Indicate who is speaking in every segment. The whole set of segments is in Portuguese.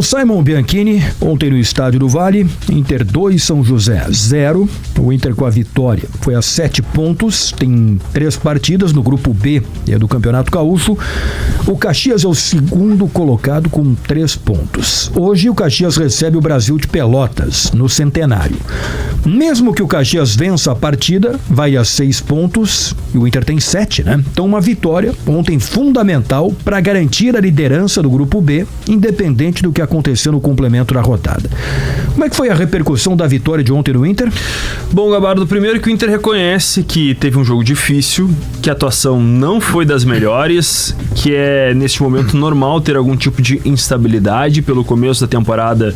Speaker 1: Bom, Simon Bianchini, ontem no Estádio do Vale, Inter 2, São José 0. O Inter com a vitória foi a 7 pontos, tem 3 partidas no grupo B do Campeonato Gaúcho. O Caxias é o segundo colocado com 3 pontos. Hoje o Caxias recebe o Brasil de Pelotas, no Centenário. Mesmo que o Caxias vença a partida, vai a 6 pontos e o Inter tem 7, né? Então uma vitória ontem fundamental para garantir a liderança do grupo B, independente do que aconteceu no complemento da rodada. Como é que foi a repercussão da vitória de ontem no Inter?
Speaker 2: Bom, Gabardo, primeiro que o Inter reconhece que teve um jogo difícil, que a atuação não foi das melhores, que é neste momento normal ter algum tipo de instabilidade pelo começo da temporada,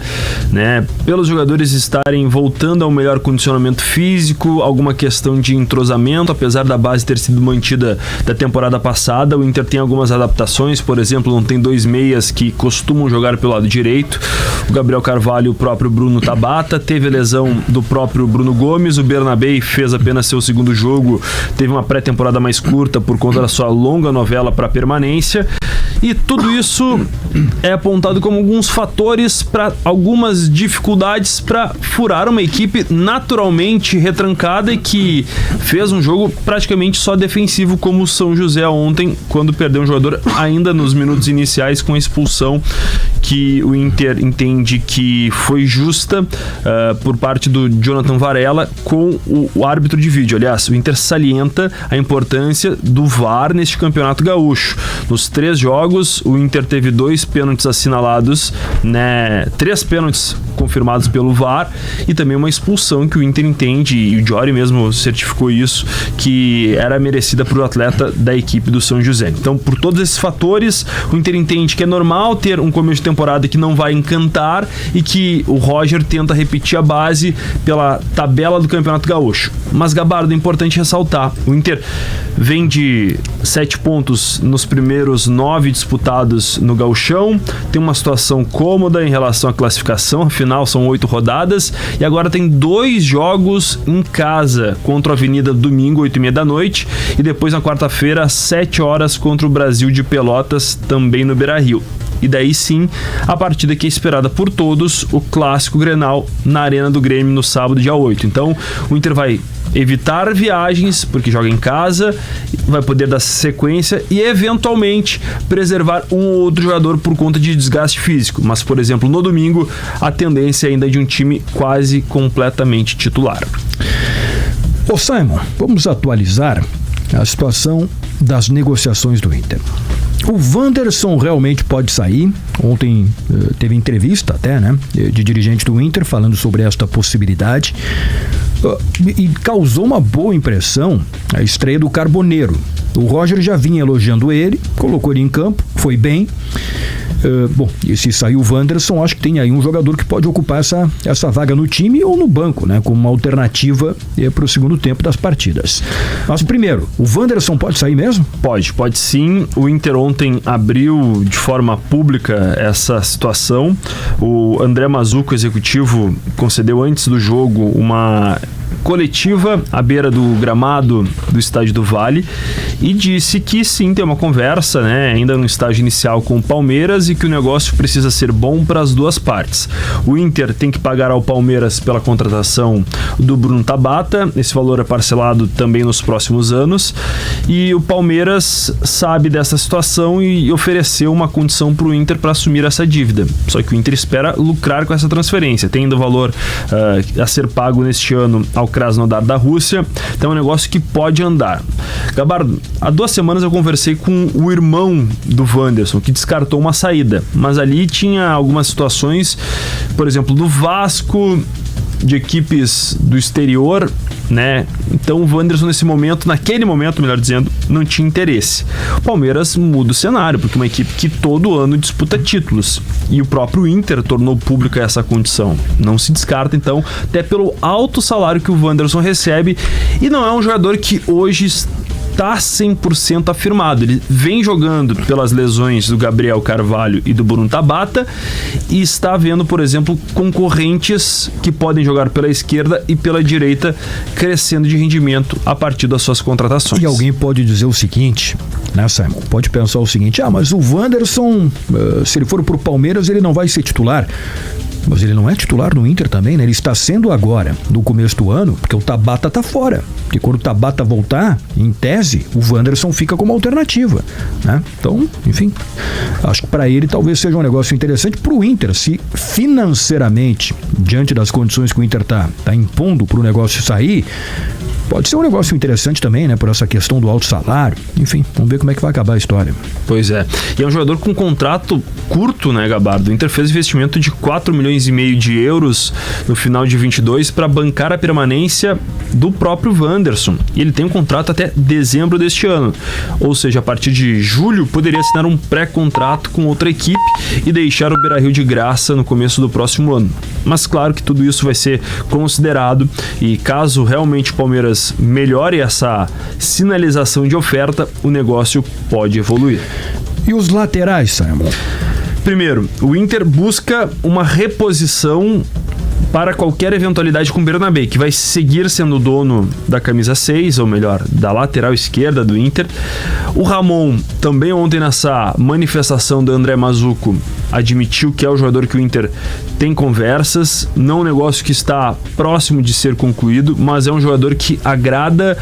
Speaker 2: né? Pelos jogadores estarem voltando ao melhor condicionamento físico, alguma questão de entrosamento, apesar da base ter sido mantida da temporada passada, o Inter tem algumas adaptações, por exemplo, não tem 2 meias que costumam jogar pelo lado direito, o Gabriel Carvalho e o próprio Bruno Tabata, teve a lesão do próprio Bruno Gomes, o Bernabé fez apenas seu segundo jogo, teve uma pré-temporada mais curta por conta da sua longa novela para permanência, e tudo isso é apontado como alguns fatores para algumas dificuldades para furar uma equipe naturalmente retrancada e que fez um jogo praticamente só defensivo, como o São José ontem, quando perdeu um jogador ainda nos minutos iniciais com a expulsão que o Inter entende que foi justa por parte do Jonathan Varela com o árbitro de vídeo. Aliás, o Inter salienta a importância do VAR neste campeonato gaúcho. Nos 3 jogos, o Inter teve 2 pênaltis assinalados, né? 3 pênaltis confirmados pelo VAR e também uma expulsão que o Inter entende, e o Jory mesmo certificou isso, que era merecida por o atleta da equipe do São José. Então, por todos esses fatores, o Inter entende que é normal ter um começo de temporada que não vai encantar e que o Roger tenta repetir a base pela tabela do Campeonato Gaúcho. Mas, Gabardo, é importante ressaltar, o Inter vem de 7 pontos nos primeiros 9 disputados no Gauchão, tem uma situação cômoda em relação à classificação, afinal são 8 rodadas, e agora tem 2 jogos em casa, contra a Avenida domingo, 8h30 da noite, e depois na quarta-feira, às 7 horas, contra o Brasil de Pelotas, também no Beira-Rio. E daí sim, a partida que é esperada por todos, o clássico Grenal na Arena do Grêmio no sábado, dia 8. Então, o Inter vai evitar viagens, porque joga em casa, vai poder dar sequência e, eventualmente, preservar um ou outro jogador por conta de desgaste físico. Mas, por exemplo, no domingo, a tendência ainda é de um time quase completamente titular.
Speaker 1: Ô Simon, vamos atualizar a situação das negociações do Inter. O Wanderson realmente pode sair. Ontem teve entrevista até, né, de dirigente do Inter falando sobre esta possibilidade. E causou uma boa impressão a estreia do Carboneiro. O Roger já vinha elogiando ele, colocou ele em campo, foi bem. Bom, e se sair o Wanderson, acho que tem aí um jogador que pode ocupar essa vaga no time ou no banco, né? Como uma alternativa para o segundo tempo das partidas. Mas primeiro, o Wanderson pode sair mesmo?
Speaker 2: Pode sim. O Inter ontem abriu de forma pública essa situação. O André Mazuco, executivo, concedeu antes do jogo uma coletiva à beira do gramado do Estádio do Vale e disse que sim, tem uma conversa, né, ainda no estágio inicial com o Palmeiras e que o negócio precisa ser bom para as duas partes. O Inter tem que pagar ao Palmeiras pela contratação do Bruno Tabata, esse valor é parcelado também nos próximos anos, e o Palmeiras sabe dessa situação e ofereceu uma condição para o Inter para assumir essa dívida. Só que o Inter espera lucrar com essa transferência, tem ainda o valor a ser pago neste ano ao Krasnodar da Rússia, então é um negócio que pode andar. Gabardo, há 2 semanas eu conversei com o irmão do Wanderson, que descartou uma saída, mas ali tinha algumas situações, por exemplo, do Vasco, de equipes do exterior, né? Então o Wanderson naquele momento, melhor dizendo, não tinha interesse. O Palmeiras muda o cenário, porque é uma equipe que todo ano disputa títulos, e o próprio Inter tornou pública essa condição. Não se descarta, então, até pelo alto salário que o Wanderson recebe, e não é um jogador que hoje está 100% afirmado. Ele vem jogando pelas lesões do Gabriel Carvalho e do Bruno Tabata e está vendo, por exemplo, concorrentes que podem jogar pela esquerda e pela direita crescendo de rendimento a partir das suas contratações.
Speaker 1: E alguém pode dizer o seguinte: né, Simon? Pode pensar o seguinte, mas o Wanderson, se ele for pro Palmeiras, ele não vai ser titular. Mas ele não é titular no Inter também, né? Ele está sendo agora, no começo do ano, porque o Tabata tá fora. Porque quando o Tabata voltar, em tese, o Wanderson fica como alternativa, né? Então, enfim, acho que para ele talvez seja um negócio interessante pro Inter, se financeiramente, diante das condições que o Inter tá impondo pro negócio sair, pode ser um negócio interessante também, né? Por essa questão do alto salário. Enfim, vamos ver como é que vai acabar a história.
Speaker 2: Pois é. E é um jogador com um contrato curto, né, Gabardo? O Inter fez investimento de 4,5 milhões de euros no final de 22 para bancar a permanência do próprio Wanderson. E ele tem um contrato até dezembro deste ano. Ou seja, a partir de julho poderia assinar um pré-contrato com outra equipe e deixar o Beira-Rio de graça no começo do próximo ano. Mas claro que tudo isso vai ser considerado e caso realmente o Palmeiras melhore essa sinalização de oferta, o negócio pode evoluir.
Speaker 1: E os laterais, Simon?
Speaker 2: Primeiro, o Inter busca uma reposição para qualquer eventualidade com o Bernabé, que vai seguir sendo o dono da camisa 6, ou melhor, da lateral esquerda do Inter. O Ramon, também ontem nessa manifestação do André Mazzucco, admitiu que é o jogador que o Inter tem conversas, não um negócio que está próximo de ser concluído, mas é um jogador que agrada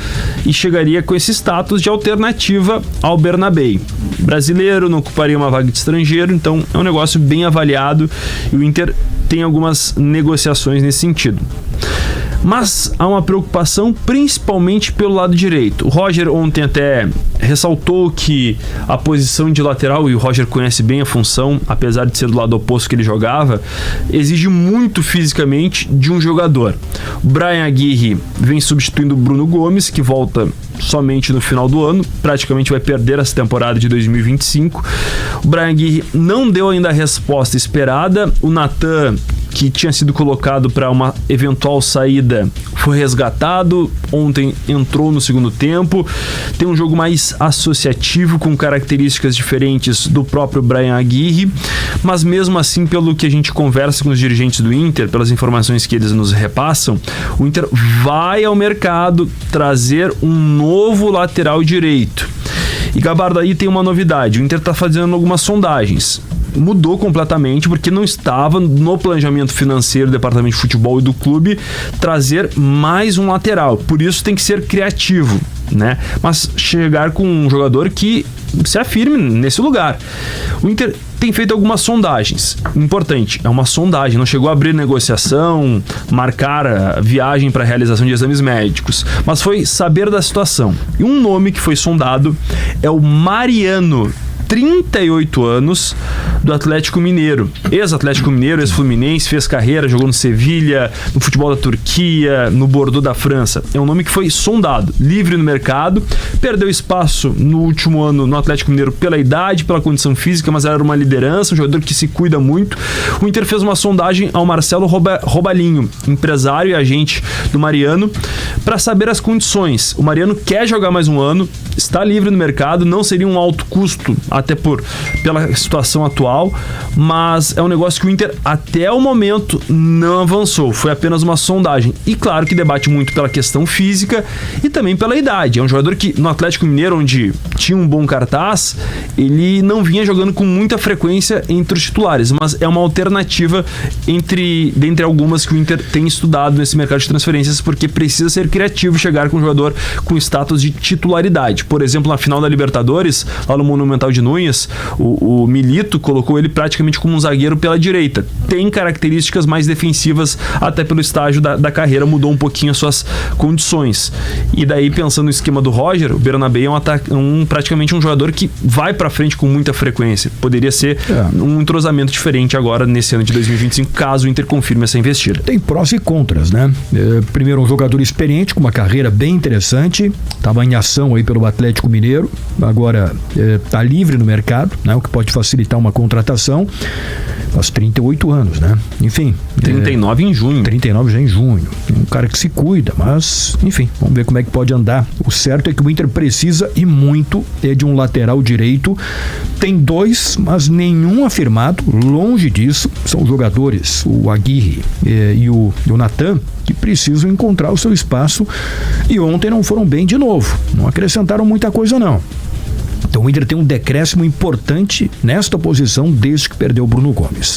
Speaker 2: e chegaria com esse status de alternativa ao Bernabé. Brasileiro, não ocuparia uma vaga de estrangeiro, então é um negócio bem avaliado e o Inter tem algumas negociações nesse sentido. Mas há uma preocupação principalmente pelo lado direito. O Roger ontem até ressaltou que a posição de lateral, e o Roger conhece bem a função, apesar de ser do lado oposto que ele jogava, exige muito fisicamente de um jogador. O Brian Aguirre vem substituindo o Bruno Gomes, que volta somente no final do ano, praticamente vai perder essa temporada de 2025. O Brian Aguirre não deu ainda a resposta esperada. O Natan, que tinha sido colocado para uma eventual saída, foi resgatado. Ontem entrou no segundo tempo. Tem um jogo mais associativo, com características diferentes do próprio Brian Aguirre, mas mesmo assim, pelo que a gente conversa com os dirigentes do Inter, pelas informações que eles nos repassam, o Inter vai ao mercado trazer um novo lateral direito. E Gabardo, aí tem uma novidade, o Inter está fazendo algumas sondagens. Mudou completamente, porque não estava no planejamento financeiro do departamento de futebol e do clube trazer mais um lateral. Por isso tem que ser criativo, né? Mas chegar com um jogador que se afirme nesse lugar. O Inter tem feito algumas sondagens. Importante, é uma sondagem, não chegou a abrir negociação, marcar a viagem para a realização de exames médicos, mas foi saber da situação. E um nome que foi sondado é o Mariano, 38 anos, do Atlético Mineiro. Ex-Atlético Mineiro, ex-Fluminense, fez carreira, jogou no Sevilha, no futebol da Turquia, no Bordeaux da França. É um nome que foi sondado, livre no mercado, perdeu espaço no último ano no Atlético Mineiro pela idade, pela condição física, mas era uma liderança, um jogador que se cuida muito. O Inter fez uma sondagem ao Marcelo Robalinho, empresário e agente do Mariano, para saber as condições. O Mariano quer jogar mais um ano, está livre no mercado, não seria um alto custo, até pela situação atual, mas é um negócio que o Inter até o momento não avançou, foi apenas uma sondagem. E claro que debate muito pela questão física e também pela idade. É um jogador que no Atlético Mineiro, onde tinha um bom cartaz, ele não vinha jogando com muita frequência entre os titulares, mas é uma alternativa dentre algumas que o Inter tem estudado nesse mercado de transferências, porque precisa ser criativo, chegar com um jogador com status de titularidade. Por exemplo, na final da Libertadores, lá no Monumental de Núñez, o Milito colocou ele praticamente como um zagueiro pela direita. Tem características mais defensivas, até pelo estágio da carreira, mudou um pouquinho as suas condições. E daí, pensando no esquema do Roger, o Bernabé é praticamente um jogador que vai pra frente com muita frequência. Poderia ser um entrosamento diferente agora, nesse ano de 2025, caso o Inter confirme essa investida.
Speaker 1: Tem prós e contras, né? Primeiro, um jogador experiente, com uma carreira bem interessante, estava em ação aí pelo Atlético Mineiro, agora está livre no mercado, né? O que pode facilitar uma contratação. Faz 38 anos, né? Enfim.
Speaker 2: 39 em junho.
Speaker 1: 39 já em junho. Um cara que se cuida, mas, enfim, vamos ver como é que pode andar. O certo é que o Inter precisa e muito de um lateral direito. Tem dois, mas nenhum afirmado. Longe disso, são jogadores, o Aguirre e o Natan, que precisam encontrar o seu espaço, e ontem não foram bem de novo. Não acrescentaram muita coisa, não. Então o Inter tem um decréscimo importante nesta posição desde que perdeu o Bruno Gomes.